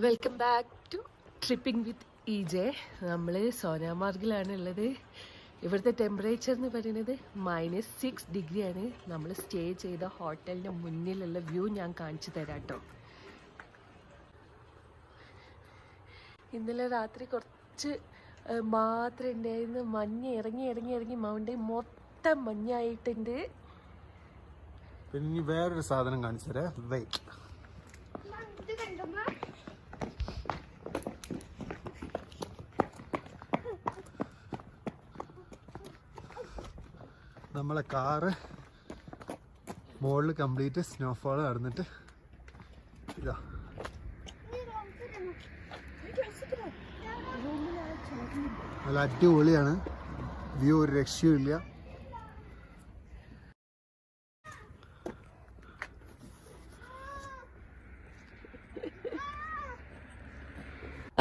Welcome back to tripping with EJ. നമ്മൾ സോനാമാർഗിലാണ് ഉള്ളത്. ഇവിടുത്തെ ടെമ്പറേച്ചർ എന്ന് പറയുന്നത് -6 ഡിഗ്രിയാണ്. നമ്മൾ സ്റ്റേ ചെയ്ത ഹോട്ടലിൻ്റെ മുന്നിലുള്ള വ്യൂ ഞാൻ കാണിച്ചു തരാം കേട്ടോ. ഇന്നലെ രാത്രി കുറച്ച് മാത്രം ഉണ്ടായിരുന്നു. മഞ്ഞ് ഇറങ്ങി മൗണ്ടൻ മൊത്തം മഞ്ഞായിട്ടുണ്ട്. പിന്നെ വേറൊരു സാധനം കാണിച്ചു തരാം. വെയിറ്റ്, നമ്മളെ കാറ് മുകളിൽ കംപ്ലീറ്റ് സ്നോഫോൾ നടന്നിട്ട് ഇതാ നല്ല അടിപൊളിയാണ്. വ്യൂ ഒരു രക്ഷയുമില്ല.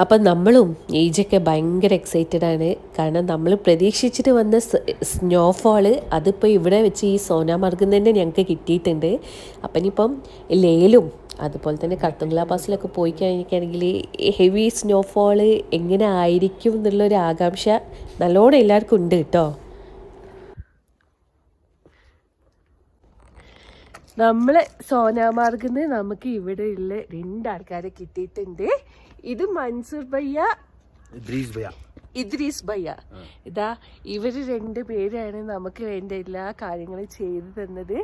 അപ്പം നമ്മളും EJയൊക്കെ ഭയങ്കര എക്സൈറ്റഡ് ആണ്. കാരണം നമ്മൾ പ്രതീക്ഷിച്ചിട്ട് വന്ന സ്നോഫോള് അതിപ്പോൾ ഇവിടെ വെച്ച് ഈ സോനാമാർഗിൽ തന്നെ ഞങ്ങൾക്ക് കിട്ടിയിട്ടുണ്ട്. അപ്പം ഇനിയിപ്പം ലേലും അതുപോലെ തന്നെ കത്തുങ്ല പാസിലൊക്കെ പോയി കഴിഞ്ഞിട്ടാണെങ്കിൽ ഹെവി സ്നോഫോള് എങ്ങനെ ആയിരിക്കും എന്നുള്ളൊരു ആകാംക്ഷ നല്ലോണം എല്ലാവർക്കും ഉണ്ട് കേട്ടോ. നമ്മൾ സോനാമാർഗിൽ നിന്ന് നമുക്ക് ഇവിടെയുള്ള 2 ആൾക്കാരെ കിട്ടിയിട്ടുണ്ട്. ഇത് മൻസൂർ ഭയ്യ, ഇദ്രീസ് ഭയ്യ. ഇതാ ഇവർ 2 പേരാണ് നമുക്ക് വേണ്ട എല്ലാ കാര്യങ്ങളും ചെയ്തു തന്നത്.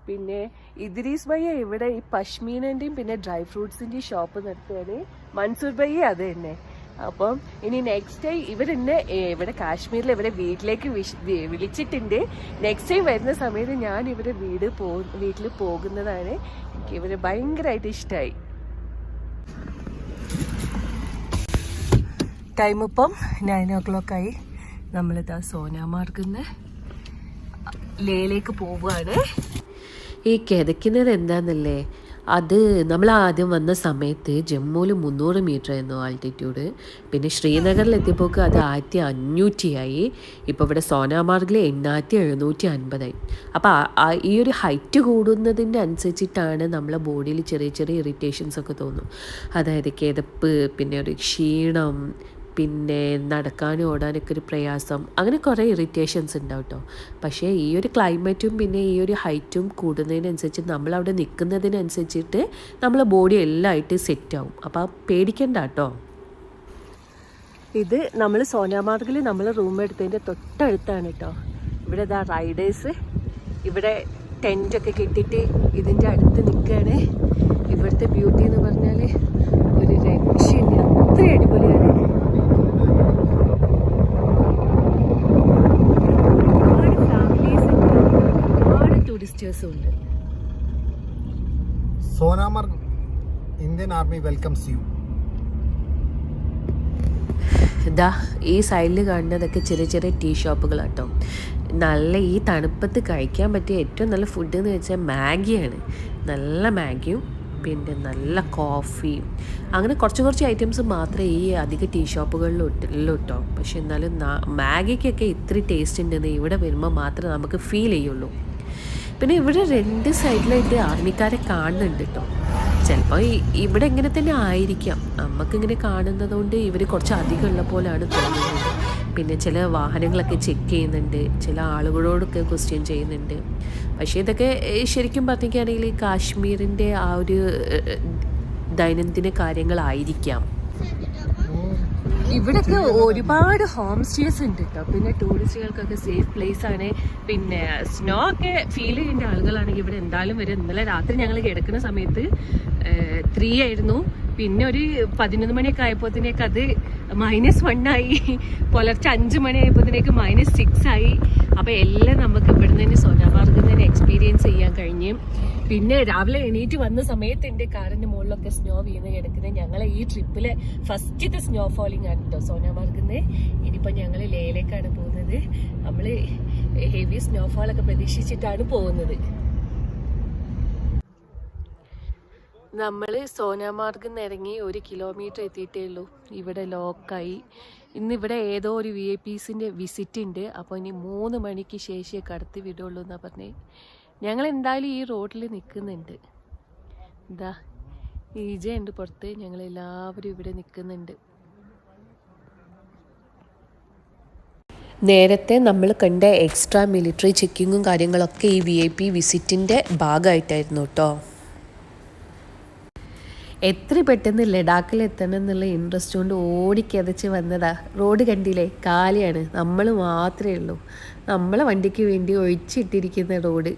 പിന്നെ ഇദ്രീസ് ഭയ്യ ഇവിടെ ഈ പശ്മീനൻ്റെയും പിന്നെ ഡ്രൈ ഫ്രൂട്ട്സിൻ്റെയും ഷോപ്പ് നടത്തുകയാണ്. മൻസൂർ ഭയ്യ അത് തന്നെ. അപ്പം ഇനി നെക്സ്റ്റ് ടൈം ഇവരെന്നെ ഇവിടെ കാശ്മീരിൽ ഇവരെ വീട്ടിലേക്ക് വിളിച്ചിട്ടുണ്ട്. നെക്സ്റ്റ് ടൈം വരുന്ന സമയത്ത് ഞാൻ ഇവരെ വീട്ടിൽ പോകുന്നതാണ്. എനിക്ക് ഇവരെ ഭയങ്കരമായിട്ട് ഇഷ്ടമായി. ടൈം ഇപ്പം 9 o'clock ആയി. നമ്മളിതാ സോനാമാർഗിൽ നിന്ന് ലേയിലേക്ക് പോവുകയാണ്. ഈ കിതയ്ക്കുന്നത് എന്താണെന്നല്ലേ, അത് നമ്മൾ ആദ്യം വന്ന സമയത്ത് ജമ്മുവിൽ 300 മീറ്റർ ആയിരുന്നു ആൾട്ടിറ്റ്യൂഡ്. പിന്നെ ശ്രീനഗറിലെത്തിയപ്പോൾ അത് 1500 ആയി. ഇപ്പോൾ ഇവിടെ സോനാമാർഗിൽ 8750 ആയി. അപ്പോൾ ഈ ഒരു ഹൈറ്റ് കൂടുന്നതിൻ്റെ അനുസരിച്ചിട്ടാണ് നമ്മളെ ബോഡിയിൽ ചെറിയ ചെറിയ ഇറിറ്റേഷൻസ് ഒക്കെ തോന്നും. അതായത് കിതപ്പ്, പിന്നെ ഒരു ക്ഷീണം, പിന്നെ നടക്കാനും ഓടാനൊക്കെ ഒരു പ്രയാസം, അങ്ങനെ കുറേ ഇറിറ്റേഷൻസ് ഉണ്ടാവും കേട്ടോ. പക്ഷേ ഈ ഒരു ക്ലൈമറ്റും പിന്നെ ഈ ഒരു ഹൈറ്റും കൂടുന്നതിനനുസരിച്ച് നമ്മളവിടെ നിൽക്കുന്നതിനനുസരിച്ചിട്ട് നമ്മളെ ബോഡി എല്ലാം ആയിട്ട് സെറ്റാവും. അപ്പോൾ പേടിക്കണ്ട കേട്ടോ. ഇത് നമ്മൾ സോനാമാർഗിൽ നമ്മൾ റൂം എടുത്തതിൻ്റെ തൊട്ടടുത്താണ് കേട്ടോ. ഇവിടെ ഇതാ റൈഡേഴ്സ് ഇവിടെ ടെൻറ്റൊക്കെ കെട്ടിയിട്ട് ഇതിൻ്റെ അടുത്ത് നിൽക്കുകയാണ്. ഇവിടുത്തെ ബ്യൂട്ടി എന്ന് പറഞ്ഞാൽ ഒരു രക്ഷയില്ല, അത്രയും അടിപൊളിയാണ്. ഉണ്ട്. Sonamarg Indian army welcomes U. ഇതാ ഈ സൈഡിൽ കാണുന്നതൊക്കെ ചെറിയ ചെറിയ ടീ ഷോപ്പുകളാട്ടോ. നല്ല ഈ തണുപ്പത്ത് കഴിക്കാൻ പറ്റിയ ഏറ്റവും നല്ല ഫുഡ് എന്ന് വെച്ചാൽ മാഗിയാണ്. നല്ല മാഗിയും പിന്നെ നല്ല കോഫിയും, അങ്ങനെ കുറച്ച് ഐറ്റംസ് മാത്രമേ ഈ അധിക ടീ ഷോപ്പുകളിൽ ഉള്ളൂ കേട്ടോ. പക്ഷെ എന്നാലും മാഗിക്കൊക്കെ ഇത്ര ടേസ്റ്റ് ഉണ്ടെന്ന് ഇവിടെ വരുമ്പോൾ മാത്രമേ നമുക്ക് ഫീൽ ചെയ്യുള്ളൂ. പിന്നെ ഇവിടെ 2 സൈഡിലായിട്ട് ആർമിക്കാരെ കാണുന്നുണ്ട് കേട്ടോ. ചിലപ്പോൾ ഇവിടെ ഇങ്ങനെ തന്നെ ആയിരിക്കാം, നമുക്കിങ്ങനെ കാണുന്നത് കൊണ്ട് ഇവർ കുറച്ച് അധികം ഉള്ള പോലെയാണ് തോന്നുന്നത്. പിന്നെ ചില വാഹനങ്ങളൊക്കെ ചെക്ക് ചെയ്യുന്നുണ്ട്, ചില ആളുകളോടൊക്കെ ക്വസ്റ്റ്യൻ ചെയ്യുന്നുണ്ട്. പക്ഷേ ഇതൊക്കെ ശരിക്കും പറഞ്ഞിരിക്കുകയാണെങ്കിൽ കാശ്മീരിൻ്റെ ആ ഒരു ദൈനംദിന കാര്യങ്ങളായിരിക്കാം. ഇവിടെയൊക്കെ ഒരുപാട് ഹോം സ്റ്റേസ് ഉണ്ട് കേട്ടോ. പിന്നെ ടൂറിസ്റ്റുകൾക്കൊക്കെ സേഫ് പ്ലേസ് ആണ്. പിന്നെ സ്നോ ഒക്കെ ഫീൽ ചെയ്യേണ്ട ആളുകളാണെങ്കിൽ ഇവിടെ എന്തായാലും വരും. ഇന്നലെ രാത്രി ഞങ്ങൾ കിടക്കുന്ന സമയത്ത് 3 ആയിരുന്നു. പിന്നെ ഒരു 11 മണിയൊക്കെ ആയപ്പോഴത്തേക്ക് അത് -1 ആയി. പുലർച്ചെ 5 മണി ആയപ്പോഴത്തേക്ക് -6 ആയി. അപ്പോൾ എല്ലാം നമുക്ക് ഇവിടുന്ന് തന്നെ സോനാമാർഗിൽ നിന്ന് തന്നെ എക്സ്പീരിയൻസ് ചെയ്യാൻ കഴിഞ്ഞു. പിന്നെ രാവിലെ എണീറ്റ് വന്ന സമയത്ത് എൻ്റെ കാറിൻ്റെ മുകളിലൊക്കെ സ്നോ വീണ് കിടക്കുന്നത്. ഞങ്ങൾ ഈ ട്രിപ്പിലെ ഫസ്റ്റത്തെ സ്നോ ഫോളിംഗ് ആണ് കേട്ടോ സോനാമാർഗിൽ നിന്ന്. ഇനിയിപ്പോൾ ഞങ്ങൾ ലേയിലേക്കാണ് പോകുന്നത്. നമ്മൾ ഹെവി സ്നോഫോളൊക്കെ പ്രതീക്ഷിച്ചിട്ടാണ് പോകുന്നത്. നമ്മൾ സോനാമാർഗിൽ നിന്ന് ഇറങ്ങി 1 കിലോമീറ്റർ എത്തിയിട്ടേ ഉള്ളൂ. ഇവിടെ ലോക്കായി. ഇന്നിവിടെ ഏതോ ഒരു VIPസിൻ്റെ വിസിറ്റ് ഉണ്ട്. അപ്പോൾ ഇനി 3 മണിക്ക് ശേഷമേ കടത്തി വിടുള്ളൂ എന്നാണ് പറഞ്ഞത്. ഞങ്ങൾ എന്തായാലും ഈ റോഡിൽ നിൽക്കുന്നുണ്ട്. ഇതാ ഈജ ഉണ്ട് പുറത്ത്, ഞങ്ങളെല്ലാവരും ഇവിടെ നിൽക്കുന്നുണ്ട്. നേരത്തെ നമ്മൾ കണ്ട എക്സ്ട്രാ മിലിറ്ററി ചെക്കിങ്ങും കാര്യങ്ങളൊക്കെ ഈ VIP വിസിറ്റിൻ്റെ ഭാഗമായിട്ടായിരുന്നു കേട്ടോ. എത്ര പെട്ടെന്ന് ലഡാക്കിൽ എത്തണം എന്നുള്ള ഇൻട്രസ്റ്റ് കൊണ്ട് ഓടിക്കതച്ച് വന്നതാ. റോഡ് കണ്ടില്ലേ, കാലിയാണ്, നമ്മൾ മാത്രമേ ഉള്ളൂ. നമ്മളെ വണ്ടിക്ക് വേണ്ടി ഒഴിച്ചിട്ടിരിക്കുന്ന റോഡ്.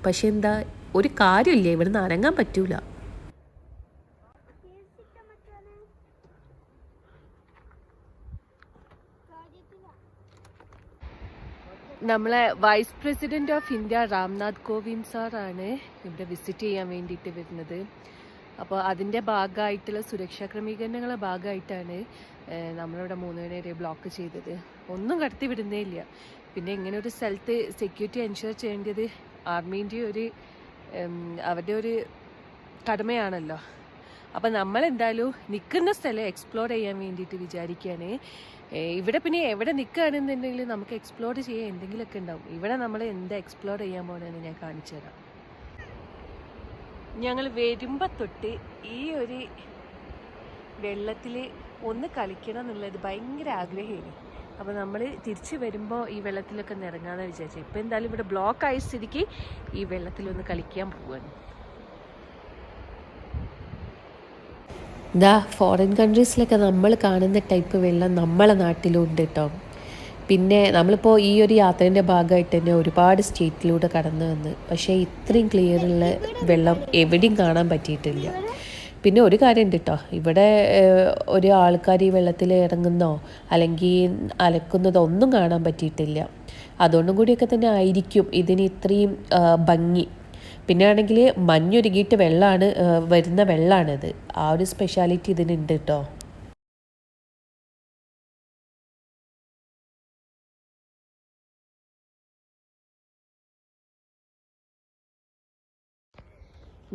പക്ഷെ എന്താ, ഒരു കാര്യമില്ല, ഇവിടെ നിന്ന് അനങ്ങാൻ പറ്റൂല. നമ്മളെ vice president of India Ramnath Kovind സാറാണ് ഇവിടെ വിസിറ്റ് ചെയ്യാൻ വേണ്ടിയിട്ട് വരുന്നത്. അപ്പോൾ അതിൻ്റെ ഭാഗമായിട്ടുള്ള സുരക്ഷാ ക്രമീകരണങ്ങളുടെ ഭാഗമായിട്ടാണ് നമ്മളിവിടെ 3 മണി വരെ ബ്ലോക്ക് ചെയ്തത്. ഒന്നും കടത്തി വിടുന്നേ ഇല്ല. പിന്നെ ഇങ്ങനെ ഒരു സ്ഥലത്ത് സെക്യൂരിറ്റി എൻഷുർ ചെയ്യേണ്ടത് ആർമീൻ്റെ അവരുടെ ഒരു കടമയാണല്ലോ. അപ്പം നമ്മളെന്തായാലും നിൽക്കുന്ന സ്ഥലം എക്സ്പ്ലോർ ചെയ്യാൻ വേണ്ടിയിട്ട് വിചാരിക്കുകയാണ്. ഇവിടെ പിന്നെ എവിടെ നിൽക്കുകയാണെന്നുണ്ടെങ്കിൽ നമുക്ക് എക്സ്പ്ലോർ ചെയ്യാൻ എന്തെങ്കിലുമൊക്കെ ഉണ്ടാവും. ഇവിടെ നമ്മൾ എന്താ എക്സ്പ്ലോർ ചെയ്യാൻ പോകണമെന്ന് ഞാൻ കാണിച്ചു തരാം. ഞങ്ങൾ വരുമ്പോൾ തൊട്ട് ഈ ഒരു വെള്ളത്തിൽ ഒന്ന് കളിക്കണം എന്നുള്ളത് ഭയങ്കര ആഗ്രഹമാണ്. അപ്പോൾ നമ്മൾ തിരിച്ച് വരുമ്പോൾ ഈ വെള്ളത്തിലൊക്കെ നിറങ്ങാമെന്ന് വിചാരിച്ചു. ഇപ്പം എന്തായാലും ഇവിടെ ബ്ലോക്ക് ആയ സ്ഥിതിക്ക് ഈ വെള്ളത്തിലൊന്ന് കളിക്കാൻ പോവാണ്. ഫോറിൻ കൺട്രീസിലൊക്കെ നമ്മൾ കാണുന്ന ടൈപ്പ് വെള്ളം നമ്മളെ നാട്ടിലും ഉണ്ട് കേട്ടോ. പിന്നെ നമ്മളിപ്പോൾ ഈ ഒരു യാത്രേൻ്റെ ഭാഗമായിട്ട് തന്നെ ഒരുപാട് സ്റ്റേറ്റിലൂടെ കടന്നു വന്ന്, പക്ഷേ ഇത്രയും ക്ലിയറുള്ള വെള്ളം എവിടെയും കാണാൻ പറ്റിയിട്ടില്ല. പിന്നെ ഒരു കാര്യമുണ്ട് കേട്ടോ, ഇവിടെ ഒരു ആൾക്കാർ ഈ വെള്ളത്തിൽ ഇറങ്ങുന്നോ അല്ലെങ്കിൽ അലക്കുന്നതോ ഒന്നും കാണാൻ പറ്റിയിട്ടില്ല. അതുകൊണ്ടും കൂടിയൊക്കെ തന്നെ ആയിരിക്കും ഇതിന് ഇത്രയും ഭംഗി. പിന്നെ ആണെങ്കിൽ മഞ്ഞൊരുകിയിട്ട് വരുന്ന വെള്ളമാണിത്. ആ ഒരു സ്പെഷ്യാലിറ്റി ഇതിനുണ്ട് കേട്ടോ.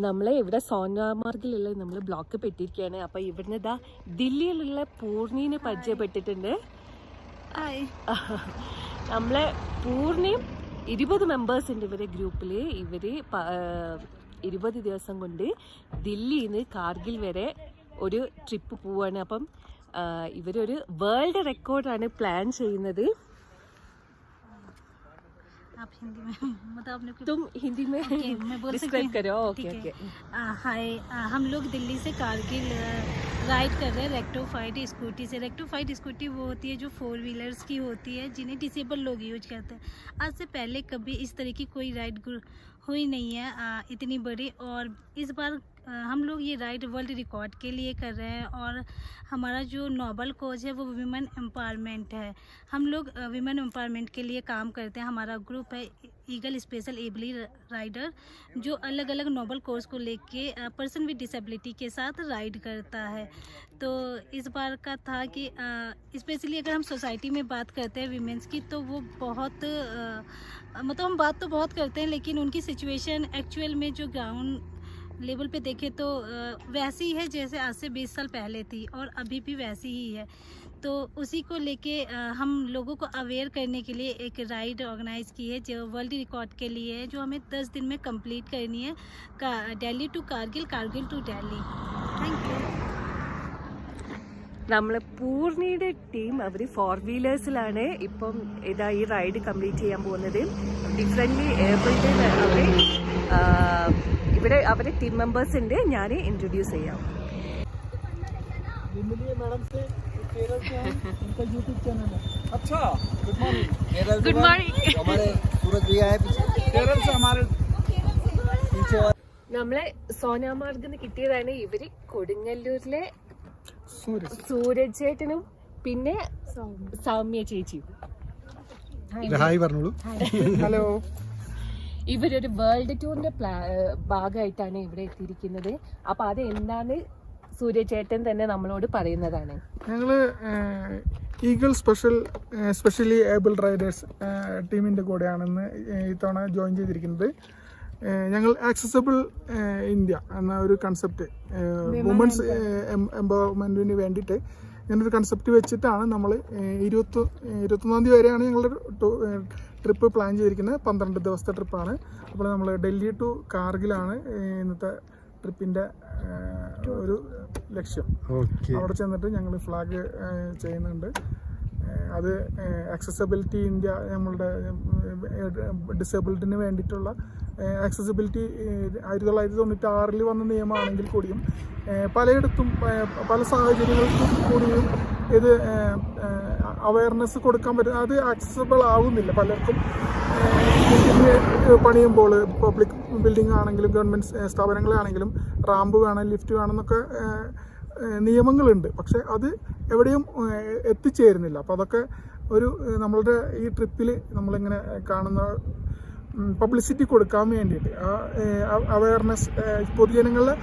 നമ്മളെ ഇവിടെ സോനാമാർഗിലുള്ള നമ്മൾ ബ്ലോക്ക് പെട്ടിരിക്കുകയാണ്. അപ്പോൾ ഇവിടുന്ന് ഇതാ ദില്ലിയിലുള്ള പൂർണ്ണീനെ പരിചയപ്പെട്ടിട്ടുണ്ട്. നമ്മളെ പൂർണ്ണയും 20 മെമ്പേഴ്സ് ഉണ്ട് ഇവരെ ഗ്രൂപ്പിൽ. ഇവർ 20 ദിവസം കൊണ്ട് ദില്ലിയിൽ നിന്ന് കാർഗിൽ വരെ ഒരു ട്രിപ്പ് പോവാണ്. അപ്പം ഇവരൊരു വേൾഡ് റെക്കോർഡാണ് प्लान ചെയ്യുന്നത്. आप हिंदी में मतलब आपने तुम हिंदी में मैं बोल डिस्क्राइब करो. Okay okay. हाय, हम लोग दिल्ली से कारगिल राइड कर रहे हैं रेक्टोफाइड स्कूटी से। रेक्टोफाइड स्कूटी वो होती है जो 4 व्हीलर्स की होती है, जिन्हें डिसेबल लोग यूज करते हैं। आज से पहले कभी इस तरह की कोई राइड हुई नहीं है इतनी बड़ी, और इस बार हम लोग ये राइड वर्ल्ड रिकॉर्ड के लिए कर रहे हैं। और हमारा जो नोबल कोज है वो विमेन एम्पावरमेंट है। हम लोग विमेन एम्पावरमेंट के लिए काम करते हैं। हमारा ग्रुप है ईगल स्पेशल एबली राइडर, जो अलग अलग नोबल कोर्स को लेके पर्सन विद डिसेबिलिटी के साथ राइड करता है। तो इस बार का था कि स्पेशली अगर हम सोसाइटी में बात करते हैं विमेंस की, तो वो बहुत मतलब हम बात तो बहुत करते हैं, लेकिन उनकी सिचुएशन एक्चुअल में जो ग्राउंड लेवल पे देखें तो वैसी ही है जैसे आज से 20 साल पहले थी, और अभी भी वैसी ही है। तो उसी को लेके हम लोगों को अवेयर करने के लिए एक राइड ऑर्गेनाइज़ की है, जो वर्ल्ड रिकॉर्ड के लिए है, जो हमें 10 दिन में कंप्लीट करनी है, Delhi to Kargil, Kargil to Delhi. Thank you. നമ്മളെ പൂർണിയുടെ ടീം അവർ 4 വീലേഴ്സിലാണ് ഇപ്പം ഇതാ ഈ റൈഡ് കംപ്ലീറ്റ് ചെയ്യാൻ പോകുന്നത്. ഡിഫറെൻ്റ്ലി ഏബിൾഡ് ഇവിടെ അവരെ ടീം മെമ്പേഴ്സ് ഉണ്ട്. ഞാൻ ഇൻട്രൊഡ്യൂസ് ചെയ്യാം. अच्छा, गुड मॉर्निंग. Good morning. हमारे सूरज भैया है पीछे. केरल से हमारे पीछे. നമ്മളെ സോനാമാർഗിന്ന് കിട്ടിയതാണ്. ഇവര് കൊടുങ്ങല്ലൂരിലെ സൂരജ് ചേട്ടനും പിന്നെ സൗമ്യ ചേച്ചിയും. ഹായ് പറഞ്ഞോളൂ. ഹലോ. ഇവരൊരു വേൾഡ് ടൂറിന്റെ ഭാഗമായിട്ടാണ് ഇവിടെ എത്തിയിരിക്കുന്നത്. അപ്പൊ അത് എന്താണ് സൂരജ് ചേട്ടൻ തന്നെ നമ്മളോട് പറയുന്നതാണ്. ഞങ്ങള് ഈഗിൾ സ്പെഷ്യലി ഏബിൾ റൈഡേഴ്സ് ടീമിൻ്റെ കൂടെയാണെന്ന് ഇത്തവണ ജോയിൻ ചെയ്തിരിക്കുന്നത്. ഞങ്ങൾ ആക്സസിബിൾ ഇന്ത്യ എന്ന ഒരു കൺസെപ്റ്റ്, വുമൻസ് എംപവർമെൻറ്റിന് വേണ്ടിയിട്ട് ഇങ്ങനൊരു കൺസെപ്റ്റ് വെച്ചിട്ടാണ് നമ്മൾ 21-ാം തീയതി വരെയാണ് ഞങ്ങളുടെ ട്രിപ്പ് പ്ലാൻ ചെയ്തിരിക്കുന്നത്. 12 ദിവസത്തെ ട്രിപ്പാണ്. അപ്പോൾ നമ്മൾ ഡൽഹി ടു കാർഗിലാണ് ഇന്നത്തെ ട്രിപ്പിൻ്റെ ഒരു ലക്ഷ്യം. ഓക്കെ. അവിടെ ചെന്നിട്ട് ഞങ്ങൾ ഫ്ലാഗ് ചെയ്യുന്നുണ്ട്. അത് ആക്സസബിലിറ്റി ഇന്ത്യ, നമ്മളുടെ ഡിസേബിൾഡിന് വേണ്ടിയിട്ടുള്ള ആക്സസിബിലിറ്റി 1996 വന്ന നിയമമാണെങ്കിൽ കൂടിയും പലയിടത്തും പല സാഹചര്യങ്ങൾക്കും കൂടിയും ഇത് അവയർനെസ് കൊടുക്കാൻ പറ്റും. അത് ആക്സസിബിൾ ആവുന്നില്ല പലർക്കും. പണിയുമ്പോൾ പബ്ലിക് ബിൽഡിംഗ് ആണെങ്കിലും ഗവൺമെൻറ് സ്ഥാപനങ്ങളാണെങ്കിലും റാമ്പ് വേണം, ലിഫ്റ്റ് വേണം എന്നൊക്കെ നിയമങ്ങളുണ്ട്. പക്ഷെ അത് എവിടെയും എത്തിച്ചേരുന്നില്ല. അപ്പോൾ അതൊക്കെ ഒരു നമ്മളുടെ ഈ ട്രിപ്പിൽ നമ്മളിങ്ങനെ കാണുന്ന പബ്ലിസിറ്റി കൊടുക്കാൻ വേണ്ടിയിട്ട്, അവയർനെസ് പൊതുജനങ്ങളെ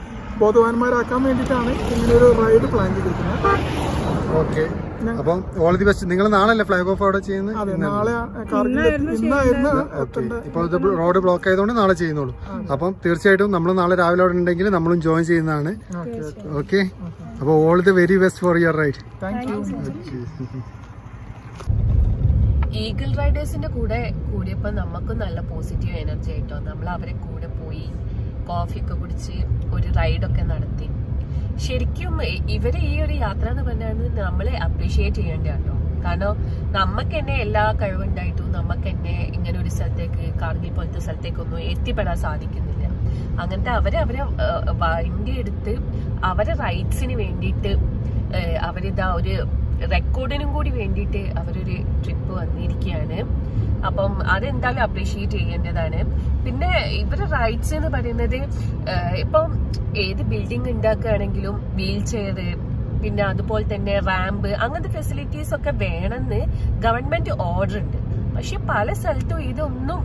ബോധവാന്മാരാക്കാൻ വേണ്ടിയിട്ടാണ് ഇങ്ങനൊരു റൈഡ് പ്ലാൻ ചെയ്തിരിക്കുന്നത്. ഓക്കെ. അപ്പം ഓൾ ദി ബെസ്റ്റ്. നിങ്ങൾ നാളെ ഫ്ലാഗ് ഓഫ് അവിടെ ചെയ്യുന്നത്? അതെ, നാളെ ഇന്നായിരുന്നു. ഇപ്പോൾ ഇത് റോഡ് ബ്ലോക്ക് ആയതുകൊണ്ട് നാളെ ചെയ്യുന്നുള്ളൂ. അപ്പം തീർച്ചയായിട്ടും നമ്മൾ നാളെ രാവിലെ അവിടെ ഉണ്ടെങ്കിൽ നമ്മളും ജോയിൻ ചെയ്യുന്നതാണ്. ഓക്കെ. അപ്പോൾ all the very best for your ride. Thank you. Eagle റൈഡേഴ്സിന്റെ കൂടെ കൂടിയപ്പോൾ നമുക്കും നല്ല പോസിറ്റീവ് എനർജി ആയിട്ടോ. നമ്മൾ അവരെ കൂടെ പോയി കോഫിയൊക്കെ കുടിച്ച് ഒരു റൈഡൊക്കെ നടത്തി. ശരിക്കും ഇവരെ ഈ ഒരു യാത്ര എന്ന് പറഞ്ഞാൽ നമ്മളെ അപ്രീഷിയേറ്റ് ചെയ്യേണ്ട കേട്ടോ. കാരണം നമുക്ക് തന്നെ എല്ലാ കഴിവുണ്ടായിട്ടും നമുക്ക് തന്നെ ഇങ്ങനെ ഒരു സ്ഥലത്തേക്ക്, കാർഗിൽ പോലത്തെ സ്ഥലത്തേക്കൊന്നും എത്തിപ്പെടാൻ സാധിക്കുന്നില്ല. അങ്ങനത്തെ അവരെ വണ്ടി എടുത്ത് അവരെ റൈറ്റ്സിന് വേണ്ടിയിട്ട് അവരിതാ ഒരു റെക്കോർഡിനും കൂടി വേണ്ടിയിട്ട് അവരൊരു ട്രിപ്പ് വന്നിരിക്കുകയാണ്. അപ്പം അതെന്തായാലും അപ്രീഷിയേറ്റ് ചെയ്യേണ്ടതാണ്. പിന്നെ ഇവരുടെ റൈറ്റ്സ് എന്ന് പറയുന്നത് ഇപ്പം ഏത് ബിൽഡിംഗ് ഉണ്ടാക്കുകയാണെങ്കിലും വീൽ ചെയർ, പിന്നെ അതുപോലെ തന്നെ റാമ്പ്, അങ്ങനത്തെ ഫെസിലിറ്റീസ് ഒക്കെ വേണമെന്ന് ഗവൺമെന്റ് ഓർഡർ ഉണ്ട്. പക്ഷെ പല സ്ഥലത്തും ഇതൊന്നും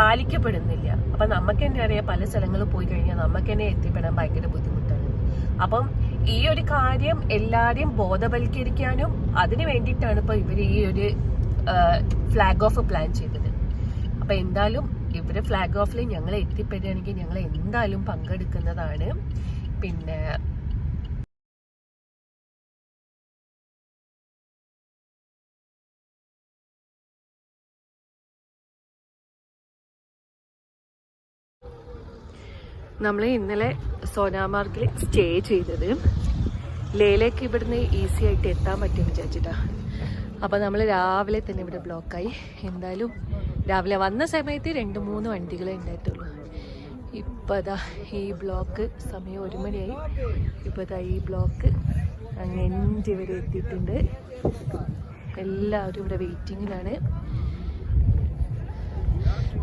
പാലിക്കപ്പെടുന്നില്ല. അപ്പൊ നമുക്ക് തന്നെ അറിയാം, പല സ്ഥലങ്ങളിൽ പോയി കഴിഞ്ഞാൽ നമുക്ക് തന്നെ എത്തിപ്പെടാൻ ഭയങ്കര ബുദ്ധിമുട്ടാണ്. അപ്പം ഈ ഒരു കാര്യം എല്ലാരെയും ബോധവൽക്കരിക്കാനും അതിന് വേണ്ടിയിട്ടാണ് ഇപ്പൊ ഇവർ ഈ ഒരു ഫ്ലാഗ് ഓഫ് പ്ലാൻ ചെയ്തത്. അപ്പൊ എന്തായാലും ഇവര് ഫ്ലാഗ് ഓഫിൽ ഞങ്ങൾ എത്തിപ്പെടുകയാണെങ്കിൽ ഞങ്ങൾ എന്തായാലും പങ്കെടുക്കുന്നതാണ്. പിന്നെ നമ്മൾ ഇന്നലെ സോനാമാർഗിൽ സ്റ്റേ ചെയ്തത് ലേയിലേക്ക് ഇവിടുന്ന് ഈസി ആയിട്ട് എത്താൻ പറ്റും വിചാരിച്ചിട്ടാ. അപ്പോൾ നമ്മൾ രാവിലെ തന്നെ ഇവിടെ ബ്ലോക്കായി. എന്തായാലും രാവിലെ വന്ന സമയത്ത് 2-3 വണ്ടികളെ ഉണ്ടായിട്ടുള്ളൂ. ഇപ്പോൾ അതാ ഈ ബ്ലോക്ക് സമയം 1 മണിയായി. ഇപ്പോൾ അതാ ഈ ബ്ലോക്ക് അങ്ങ് എൻ്റെ വരെ എത്തിയിട്ടുണ്ട്. എല്ലാവരും ഇവിടെ വെയിറ്റിങ്ങിലാണ്.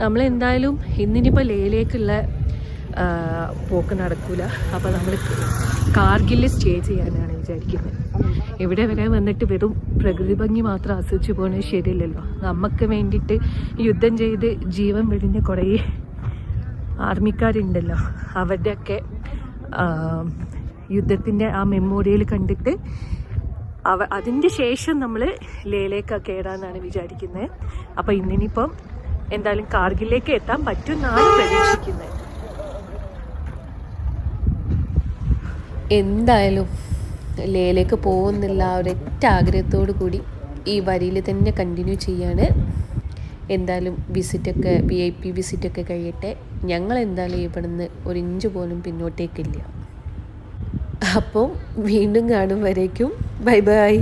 നമ്മളെന്തായാലും ഇന്നിനിപ്പോൾ ലേയിലേക്കുള്ള പോക്ക് നടക്കൂല. അപ്പോൾ നമ്മൾ കാർഗിലിൽ സ്റ്റേ ചെയ്യാനാണ് വിചാരിക്കുന്നത്. ഇവിടെ വരെ വന്നിട്ട് വെറും പ്രകൃതി ഭംഗി മാത്രം ആസ്വദിച്ച് പോകുന്നത് ശരിയല്ലല്ലോ. നമുക്ക് വേണ്ടിയിട്ട് യുദ്ധം ചെയ്ത് ജീവൻ വെടിഞ്ഞ കുറേ ആർമിക്കാരുണ്ടല്ലോ, അവരുടെയൊക്കെ യുദ്ധത്തിൻ്റെ ആ മെമ്മോറിയൽ കണ്ടിട്ട് അതിൻ്റെ ശേഷം നമ്മൾ ലേയിലേക്ക് കയറാമെന്നാണ് വിചാരിക്കുന്നത്. അപ്പോൾ ഇന്നിനിപ്പം എന്തായാലും കാർഗിലേക്ക് എത്താൻ പറ്റുമെന്നാണ് പ്രതീക്ഷിക്കുന്നത്. എന്തായാലും ലേയിലേക്ക് പോകുന്നില്ല ഒരൊറ്റ ആഗ്രഹത്തോടു കൂടി ഈ വരിയിൽ തന്നെ കണ്ടിന്യൂ ചെയ്യാണ്. എന്തായാലും വിസിറ്റൊക്കെ VIP വിസിറ്റൊക്കെ കഴിയട്ടെ. ഞങ്ങൾ എന്തായാലും ഇവിടുന്ന് 1 ഇഞ്ച് പോലും പിന്നോട്ടേക്കില്ല. അപ്പം വീണ്ടും കാണും വരേക്കും ബൈ ബൈ.